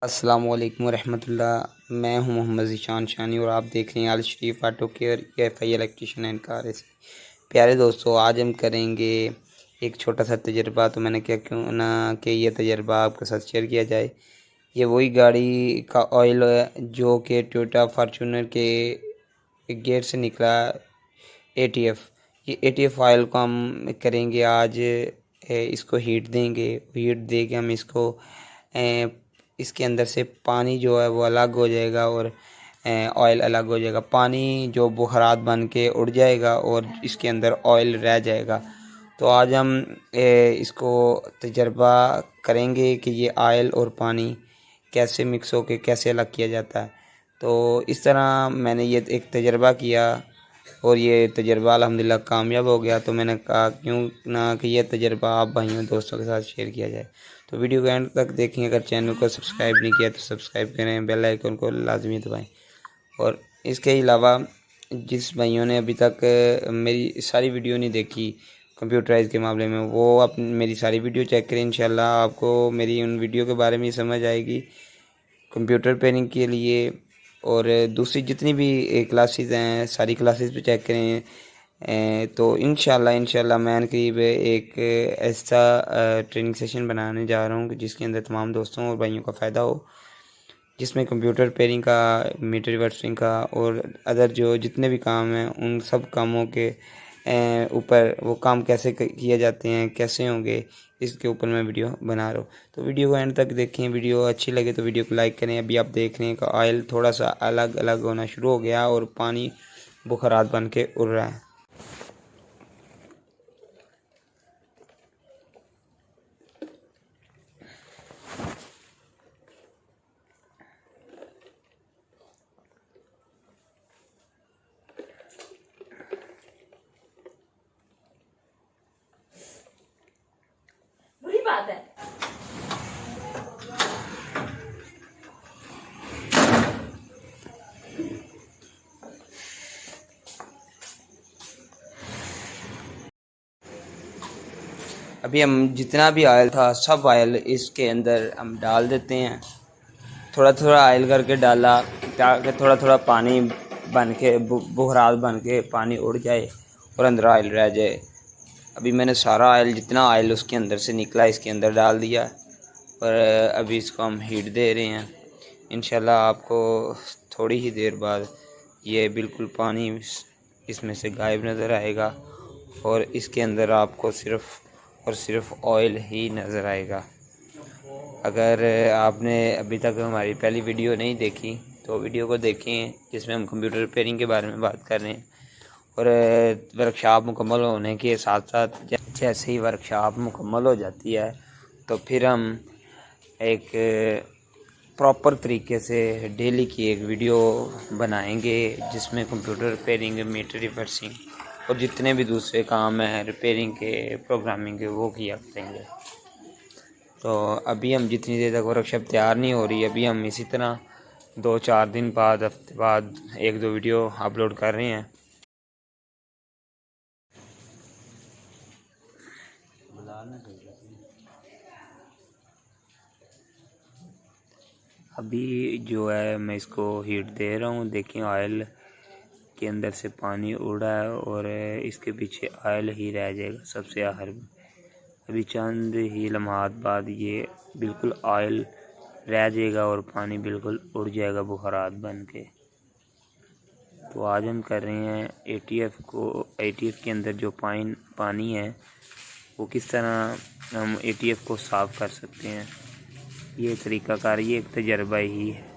अस्सलामु अलैकुम रहमतुल्लाह। मैं हूं मोहम्मद ज़ीशान शानी और आप देख रहे हैं Al Sharif auto care EFI electrician and car. प्यारे दोस्तों, आज हम करेंगे एक छोटा सा तजर्बा। तो मैंने क्या क्यों ना कि ये तजर्बा आपके साथ शेयर किया जाए। ये वही गाड़ी का ऑयल है जो कि टोयोटा फॉर्च्यूनर के गेट से निकला, ATF। ये ATF ऑयल को हम करेंगे आज, इसको हीट देंगे। हीट दे के हम इसको इसके अंदर से पानी जो है वो अलग हो जाएगा और ऑयल अलग हो जाएगा। पानी जो बुखारात बन के उड़ जाएगा और इसके अंदर ऑयल रह जाएगा। तो आज हम इसको तजर्बा करेंगे कि ये ऑयल और पानी कैसे मिक्स होके कैसे अलग किया जाता है। तो इस तरह मैंने ये एक तजर्बा किया और ये तजर्बा अल्हम्दुलिल्लाह कामयाब हो गया। तो मैंने कहा क्यों ना कि ये तजर्बा आप भाइयों दोस्तों के साथ शेयर किया जाए। तो वीडियो को एंड तक देखें। अगर चैनल को सब्सक्राइब नहीं किया तो सब्सक्राइब करें, बेल आइकन को लाजमी दबाएं। और इसके अलावा जिस भाइयों ने अभी तक मेरी सारी वीडियो नहीं देखी कंप्यूटराइज के मामले में, वो आप मेरी सारी वीडियो चेक करें। इंशाल्लाह आपको मेरी उन वीडियो के बारे में समझ आएगी कंप्यूटर पेयरिंग के लिए। और दूसरी जितनी भी क्लासेस हैं सारी क्लासेस पे चेक करें। तो इंशाल्लाह मैं करीब एक ऐसा ट्रेनिंग सेशन बनाने जा रहा हूँ जिसके अंदर तमाम दोस्तों और भाइयों का फ़ायदा हो, जिसमें कंप्यूटर पेयरिंग का, मीटर रिवर्सिंग का और अदर जो जितने भी काम हैं उन सब कामों के ऊपर वो काम कैसे किए जाते हैं, कैसे होंगे, इसके ऊपर मैं वीडियो बना रहा हूँ। तो वीडियो को एंड तक देखें। वीडियो अच्छी लगे तो वीडियो को लाइक करें। अभी आप देख रहे हैं कि ऑयल थोड़ा सा अलग अलग होना शुरू हो गया और पानी बुखारात बन के उड़ रहा है। बुरी बात है। अभी हम जितना भी ऑयल था सब ऑयल इसके अंदर हम डाल देते हैं। थोड़ा थोड़ा ऑयल करके डाला ताकि थोड़ा थोड़ा पानी बन के बुखरात बन के पानी उड़ जाए और अंदर ऑयल रह जाए। अभी मैंने सारा ऑयल जितना ऑयल उसके अंदर से निकला इसके अंदर डाल दिया और अभी इसको हम हीट दे रहे हैं। इंशाल्लाह आपको थोड़ी ही देर बाद ये बिल्कुल पानी इसमें से गायब नज़र आएगा और इसके अंदर आपको सिर्फ़ और सिर्फ ऑयल ही नज़र आएगा। अगर आपने अभी तक हमारी पहली वीडियो नहीं देखी तो वीडियो को देखें, जिसमें हम कंप्यूटर रिपेयरिंग के बारे में बात कर रहे हैं। और वर्कशॉप मुकम्मल होने के साथ साथ जैसे ही वर्कशॉप मुकम्मल हो जाती है तो फिर हम एक प्रॉपर तरीके से डेली की एक वीडियो बनाएंगे जिसमें कंप्यूटर रिपेयरिंग, मीटर रिवर्सिंग और जितने भी दूसरे काम हैं रिपेयरिंग के, प्रोग्रामिंग के, वो किया करेंगे। तो अभी हम जितनी देर तक वर्कशॉप तैयार नहीं हो रही, अभी हम इसी तरह 2-4 दिन बाद, हफ्ते बाद 1-2 वीडियो अपलोड कर रहे हैं। अभी जो है मैं इसको हीट दे रहा हूँ। देखें ऑयल के अंदर से पानी उड़ा है और इसके पीछे ऑयल ही रह जाएगा सबसे आखिर में। अभी चंद ही लम्हात बाद ये बिल्कुल ऑयल रह जाएगा और पानी बिल्कुल उड़ जाएगा बुखारात बन के। तो आज हम कर रहे हैं ATF के अंदर जो पानी है वो किस तरह हम ATF को साफ़ कर सकते हैं। ये तरीक़ाकार, ये एक तजर्बा ही है।